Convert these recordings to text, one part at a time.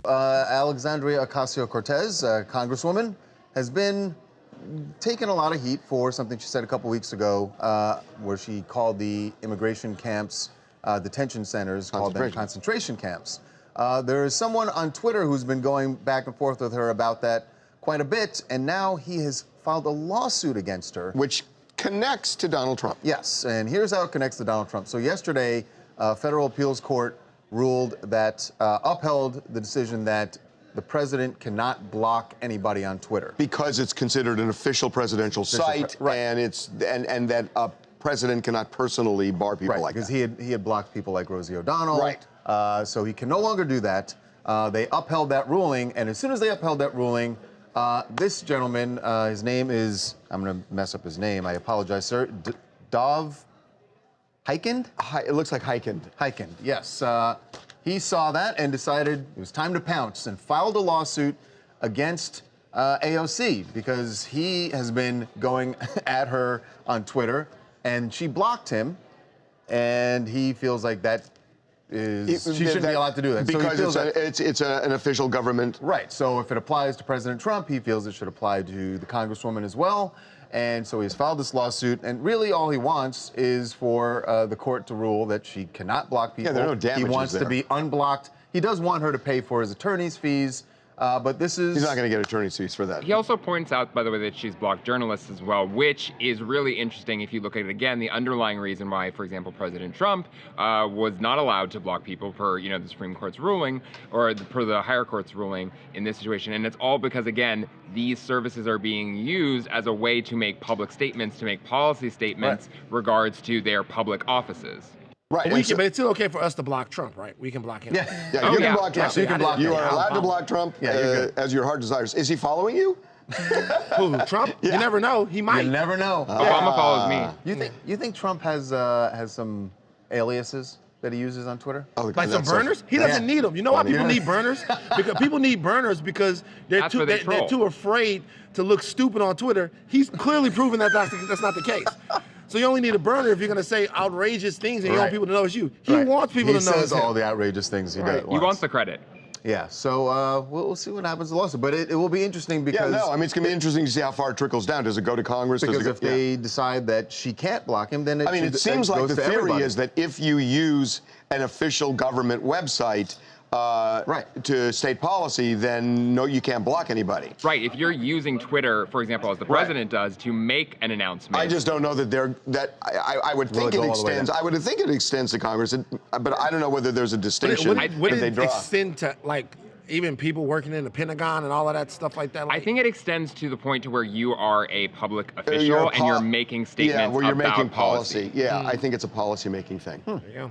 Alexandria Ocasio-Cortez, Congresswoman, has been taking a lot of heat for something she said a couple weeks ago, where she called the immigration camps, detention centers, called them concentration camps. There is someone on Twitter who's been going back and forth with her about that quite a bit, and now he has filed a lawsuit against her. Which connects to Donald Trump. Yes, and here's how it connects to Donald Trump. So yesterday, federal appeals court ruled that, upheld the decision that the president cannot block anybody on Twitter. Because it's considered an official presidential site, right. and that a president cannot personally bar people like that. Because he had blocked people like Rosie O'Donnell. Right. So he can no longer do that. They upheld that ruling, and as soon as they upheld that ruling, this gentleman, his name is, I'm going to mess up his name, I apologize, sir, Dov Heikind? It looks like Heikind. Heikind, yes. He saw that and decided it was time to pounce and filed a lawsuit against AOC because he has been going at her on Twitter, and she blocked him, and he feels like that is, she shouldn't be allowed to do that. Because so it's an official government. Right, so if it applies to President Trump, he feels it should apply to the Congresswoman as well. And so he's filed this lawsuit, and really all he wants is for the court to rule that she cannot block people. Yeah, there are no damages. He wants to be unblocked. He does want her to pay for his attorney's fees, but this is... He's not going to get attorney's fees for that. He also points out, by the way, that she's blocked journalists as well, which is really interesting if you look at it again, the underlying reason why, for example, President Trump was not allowed to block people per, the Supreme Court's ruling, or per the higher court's ruling in this situation. And it's all because, again, these services are being used as a way to make public statements, to make policy statements regards to their public offices. Right, but but it's still okay for us to block Trump, right? We can block him. Yeah, you can block Trump. Yeah, so you can block him. You are allowed to block Trump as your heart desires. Is he following you? Who, Trump? Yeah. You never know. He might. You never know. Obama follows me. You think Trump has some aliases that he uses on Twitter? Oh, like some burners? He doesn't need them. You know why people need burners? Because people need burners because they're too afraid to look stupid on Twitter. He's clearly proven that that's not the case. So you only need a burner if you're going to say outrageous things and you want people to know it's you. He wants people to know it's him. He says all the outrageous things he does. He wants the credit. Yeah, so we'll see what happens to the lawsuit. But it will be interesting because... Yeah, no, I mean, it's going to be interesting to see how far it trickles down. Does it go to Congress? Because if they decide that she can't block him, then it seems like the theory is that if you use an official government website to state policy, then no, you can't block anybody. Right, if you're using Twitter, for example, as the president does, to make an announcement. I just don't know that I would think it extends. I would think it extends to Congress, but I don't know whether there's a distinction. Would it extend to, like, even people working in the Pentagon and all of that stuff like that? I think it extends to the point to where you are a public official and you're making statements where you're about making policy. Yeah, I think it's a policy-making thing. There you go.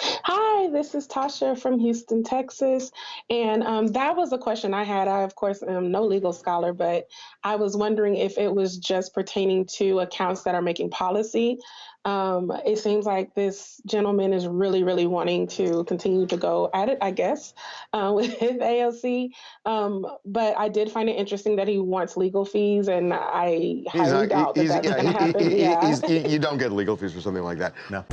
Hi, this is Tasha from Houston, Texas. And that was a question I had. I, of course, am no legal scholar, but I was wondering if it was just pertaining to accounts that are making policy. It seems like this gentleman is really, really wanting to continue to go at it, I guess, with AOC. But I did find it interesting that he wants legal fees, and I highly doubt that that's going to happen. You don't get legal fees for something like that. No.